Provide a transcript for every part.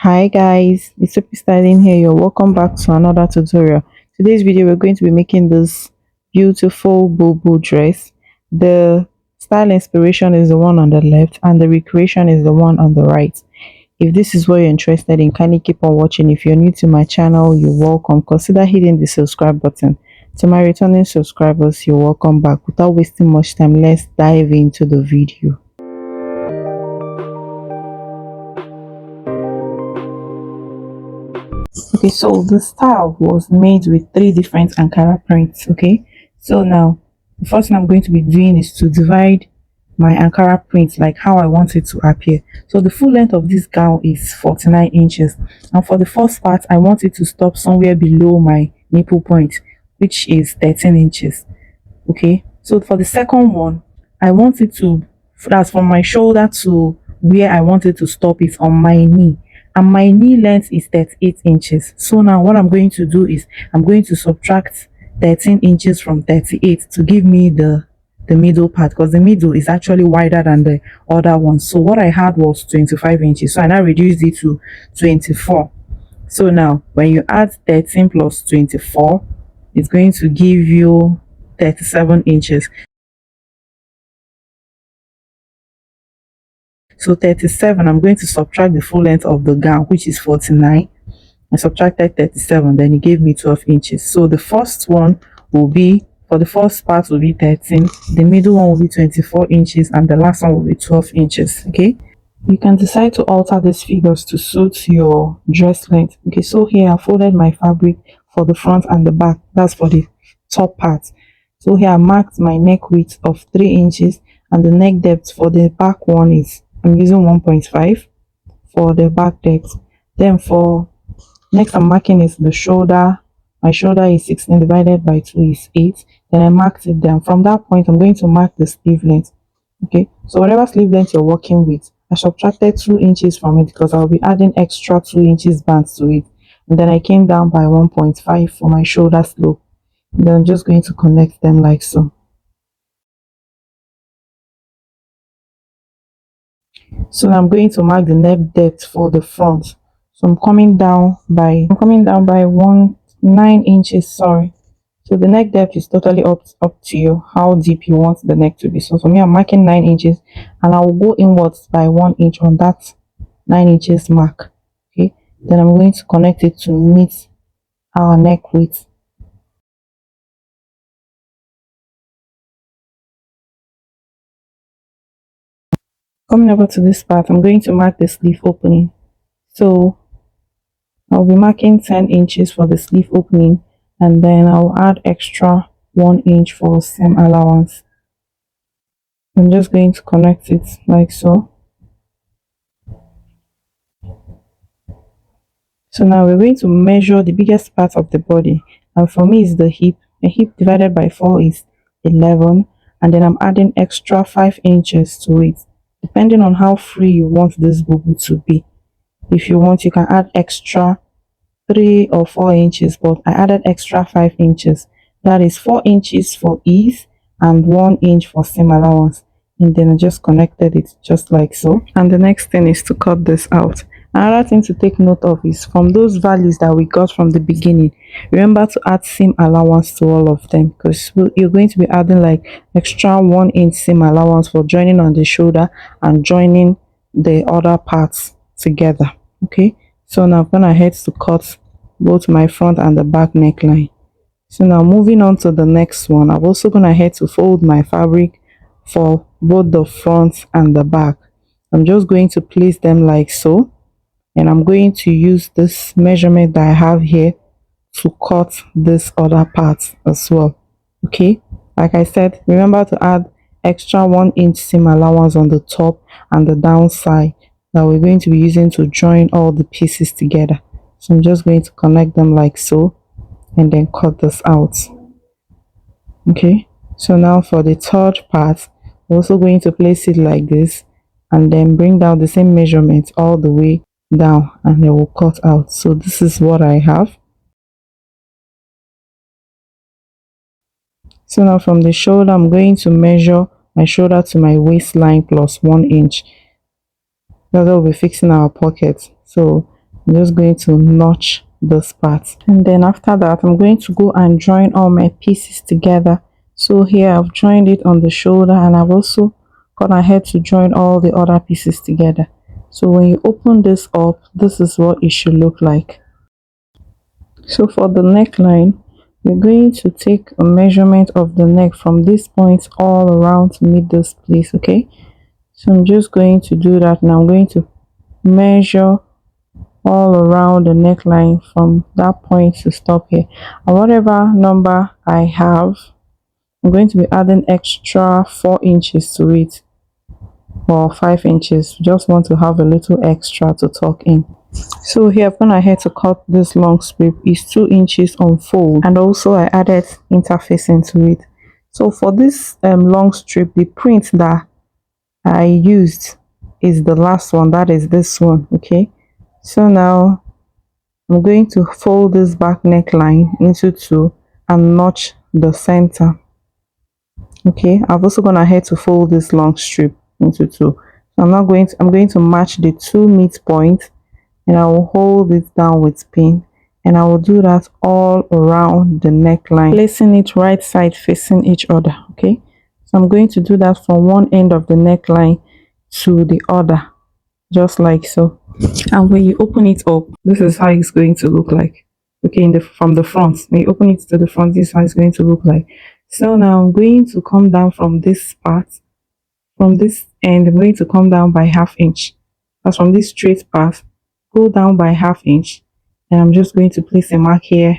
Hi guys, it's Sophie Styling here. You're welcome back to another tutorial. Today's video we're going to be making this beautiful BUBU dress. The style inspiration is the one on the left and the recreation is the one on the right. If this is what you're interested in, kindly keep on watching. If you're new to my channel, you're welcome. Consider hitting the subscribe button. To my returning subscribers, you're welcome back. Without wasting much time, let's dive into the video. Okay, so the style was made with three different Ankara prints. Okay, so now the first thing I'm going to be doing is to divide my Ankara print like how I want it to appear. So the full length of this gown is 49 inches, and for the first part I want it to stop somewhere below my nipple point, which is 13 inches. Okay, so for the second one I want it to, that's from my shoulder to where I want it to stop is on my knee, and my knee length is 38 inches. So now what I'm going to do is I'm going to subtract 13 inches from 38 to give me the middle part, because the middle is actually wider than the other one. So what I had was 25 inches, so I now reduced it to 24. So now when you add 13 plus 24, it's going to give you 37 inches. So 37, I'm going to subtract the full length of the gown, which is 49. I subtracted 37, then it gave me 12 inches. So the first one will be, for the first part will be 13, the middle one will be 24 inches, and the last one will be 12 inches. Okay, you can decide to alter these figures to suit your dress length. Okay, so here I folded my fabric for the front and the back. That's for the top part. So here I marked my neck width of 3 inches, and the neck depth for the back one is, I'm using 1.5 for the back depth. Then for next I'm marking is the shoulder. My shoulder is 16 divided by 2 is 8. Then I marked it down. From that point I'm going to mark the sleeve length. Okay, so whatever sleeve length you're working with, I subtracted 2 inches from it because I'll be adding extra 2 inches bands to it. And then I came down by 1.5 for my shoulder slope. And then I'm just going to connect them like so. So I'm going to mark the neck depth for the front. So I'm coming down by 9 inches, sorry. So the neck depth is totally up to you how deep you want the neck to be. So for me, I'm marking 9 inches, and I will go inwards by 1 inch on that 9 inches mark. Okay, then I'm going to connect it to meet our neck width. Coming over to this part, I'm going to mark the sleeve opening. So I'll be marking 10 inches for the sleeve opening, and then I'll add extra 1 inch for seam allowance. I'm just going to connect it like so. So now we're going to measure the biggest part of the body, and for me is the hip. A hip divided by 4 is 11, and then I'm adding extra 5 inches to it, depending on how free you want this BUBU to be. If you want, you can add extra 3 or 4 inches, but I added extra 5 inches. That is 4 inches for ease and 1 inch for seam allowance. And then I just connected it just like so. And the next thing is to cut this out. Another thing to take note of is from those values that we got from the beginning, remember to add seam allowance to all of them, because you're going to be adding like extra 1 inch seam allowance for joining on the shoulder and joining the other parts together. Okay, so now I'm gonna head to cut both my front and the back neckline. So now moving on to the next one, I'm also gonna head to fold my fabric for both the front and the back. I'm just going to place them like so, and I'm going to use this measurement that I have here to cut this other part as well. Okay, like I said, remember to add extra 1 inch seam allowance on the top and the downside that we're going to be using to join all the pieces together. So I'm just going to connect them like so and then cut this out. Okay, so now for the third part, we're also going to place it like this and then bring down the same measurement all the way down, and it will cut out. So this is what I have. So now from the shoulder, I'm going to measure my shoulder to my waistline plus 1 inch. That's how we'll be fixing our pocket. So I'm just going to notch this part, and then after that I'm going to go and join all my pieces together. So here I've joined it on the shoulder, and I've also gone ahead to join all the other pieces together. So when you open this up, this is what it should look like. So for the neckline, we're going to take a measurement of the neck from this point all around to meet this place. Okay, so I'm just going to do that now. I'm going to measure all around the neckline from that point to stop here, and whatever number I have, I'm going to be adding extra 4 inches to it, or 5 inches. Just want to have a little extra to tuck in. So here I've gone ahead to cut this long strip. It's 2 inches on fold, and also I added interfacing to it. So for this long strip, the print that I used is the last one, that is this one. Okay, so now I'm going to fold this back neckline into 2 and notch the center. Okay, I've also gone ahead to fold this long strip into 2. So I'm going to match the 2 midpoints, and I will hold it down with pin, and I will do that all around the neckline, placing it right side facing each other. Okay, so I'm going to do that from one end of the neckline to the other, just like so. And when you open it up, this is how it's going to look like. Okay, from the front, when you open it to the front, this is how it's going to look like. So now I'm going to come down from this part, from this end. I'm going to come down by 1/2 inch. That's from this straight part, go down by 1/2 inch, and I'm just going to place a mark here,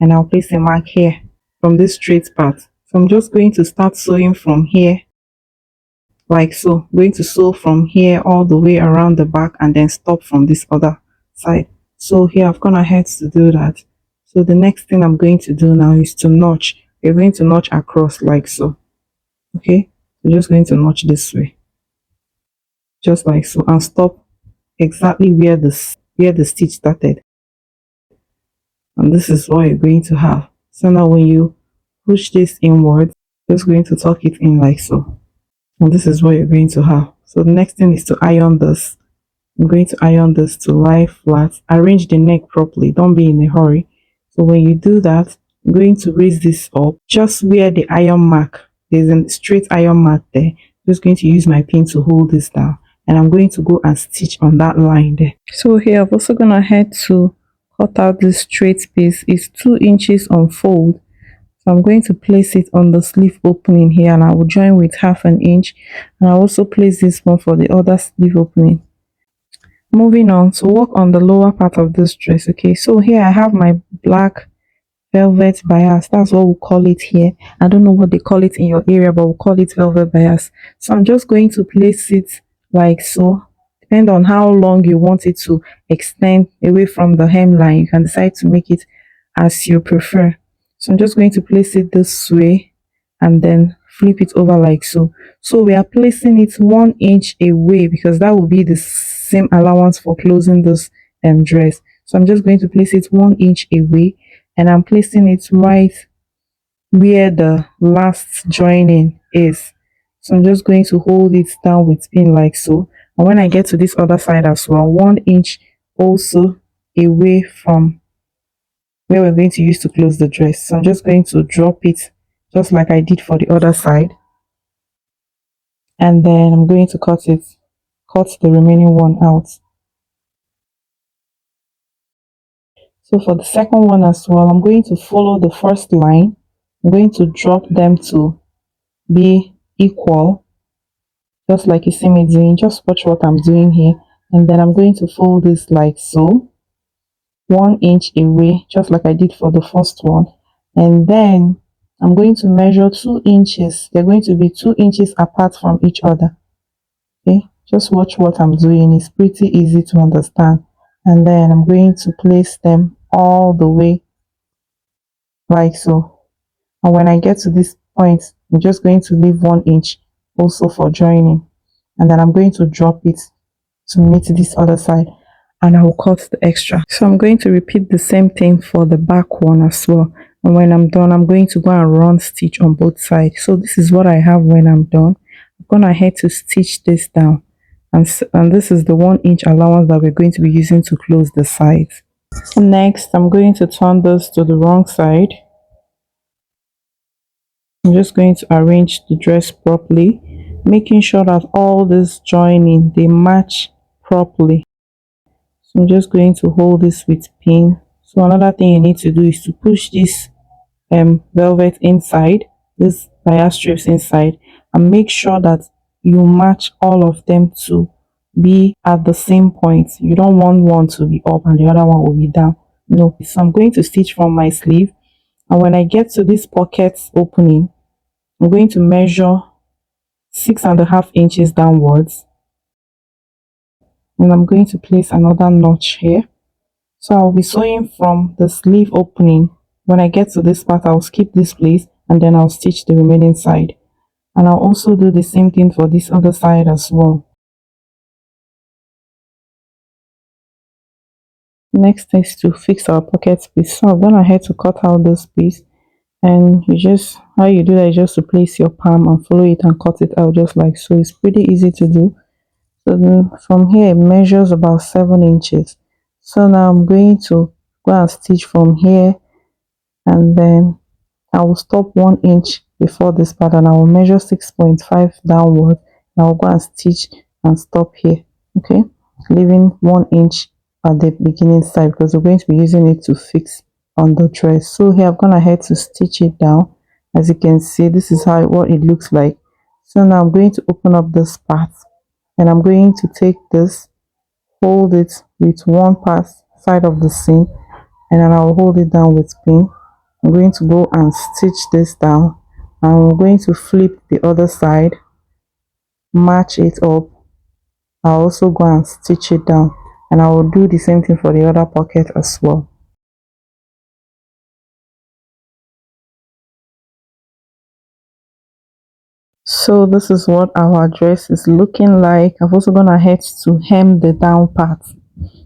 and I'll place a mark here from this straight part. So I'm just going to start sewing from here, like so. I'm going to sew from here all the way around the back, and then stop from this other side. So here I've gone ahead to do that. So the next thing I'm going to do now is to notch. We're going to notch across like so. Okay, we're just going to notch this way, just like so, and stop exactly where the stitch started. And this is what you're going to have. So now when you push this inward, just going to tuck it in like so, and this is what you're going to have. So the next thing is to iron this. I'm going to iron this to lie flat. Arrange the neck properly, don't be in a hurry. So when you do that, I'm going to raise this up just where the iron mark, there's a straight iron mark there. Just going to use my pin to hold this down, and I'm going to go and stitch on that line there. So here I've also gone ahead to cut out this straight piece. It's 2 inches on fold, so I'm going to place it on the sleeve opening here, and I will join with 1/2 inch, and I'll also place this one for the other sleeve opening. Moving on to work on the lower part of this dress. Okay, so here I have my black velvet bias. That's what we'll call it here. I don't know what they call it in your area, but we'll call it velvet bias. So I'm just going to place it like so. Depend on how long you want it to extend away from the hemline, you can decide to make it as you prefer. So I'm just going to place it this way, and then flip it over like so. So we are placing it 1 inch away, because that will be the same allowance for closing this dress. So I'm just going to place it 1 inch away, and I'm placing it right where the last joining is. So I'm just going to hold it down with pin like so. And when I get to this other side as well, 1 inch also away from where we're going to use to close the dress. So I'm just going to drop it just like I did for the other side, and then I'm going to cut the remaining one out. So for the second one as well, I'm going to follow the first line. I'm going to drop them to be equal, just like you see me doing. Just watch what I'm doing here, and then I'm going to fold this like so, 1 inch away, just like I did for the first one. And then I'm going to measure 2 inches. They're going to be 2 inches apart from each other. Okay, just watch what I'm doing. It's pretty easy to understand. And then I'm going to place them all the way like so. And when I get to this point, I'm just going to leave 1 inch also for joining, and then I'm going to drop it to meet this other side, and I will cut the extra. So I'm going to repeat the same thing for the back one as well. And when I'm done, I'm going to go and run stitch on both sides. So this is what I have when I'm done. I'm going ahead to stitch this down. and this is the 1 inch allowance that we're going to be using to close the sides. Next, I'm going to turn this to the wrong side. I'm just going to arrange the dress properly, making sure that all this joining they match properly. So I'm just going to hold this with pin. So another thing you need to do is to push this velvet inside, this bias strips inside, and make sure that you match all of them to be at the same point. You don't want one to be up and the other one will be down. No. So I'm going to stitch from my sleeve, and when I get to this pocket opening, I'm going to measure 6.5 inches downwards, and I'm going to place another notch here. So I'll be sewing from the sleeve opening. When I get to this part, I'll skip this place and then I'll stitch the remaining side. And I'll also do the same thing for this other side as well. Next is to fix our pocket piece. So I'm going ahead to cut out this piece, and how you do that is just to place your palm and follow it and cut it out just like so. It's pretty easy to do. So then from here it measures about 7 inches. So now I'm going to go and stitch from here, and then I will stop 1 inch before this part, and I will measure 6.5 downward. I will go and stitch and stop here, okay, leaving 1 inch at the beginning side because we're going to be using it to fix on the dress. So here I've gone ahead to stitch it down. As you can see, this is what it looks like. So now I'm going to open up this part, and I'm going to take this, hold it with one side of the seam, and then I'll hold it down with pin. I'm going to go and stitch this down, and we're going to flip the other side, match it up. I'll also go and stitch it down, and I will do the same thing for the other pocket as well. So this is what our dress is looking like. I've also gone ahead to hem the down part.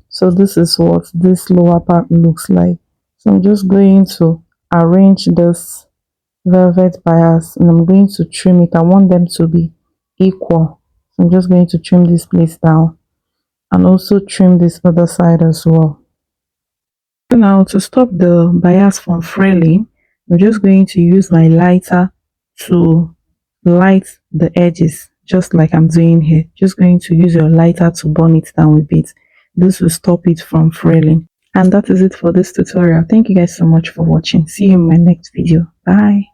So this is what this lower part looks like. So I'm just going to arrange this velvet bias, and I'm going to trim it. I want them to be equal. So I'm just going to trim this place down and also trim this other side as well. So now to stop the bias from fraying, I'm just going to use my lighter to light the edges, just like I'm doing here. Just going to use your lighter to burn it down a bit. This will stop it from fraying. And that is it for this tutorial. Thank you guys so much for watching. See you in my next video. Bye.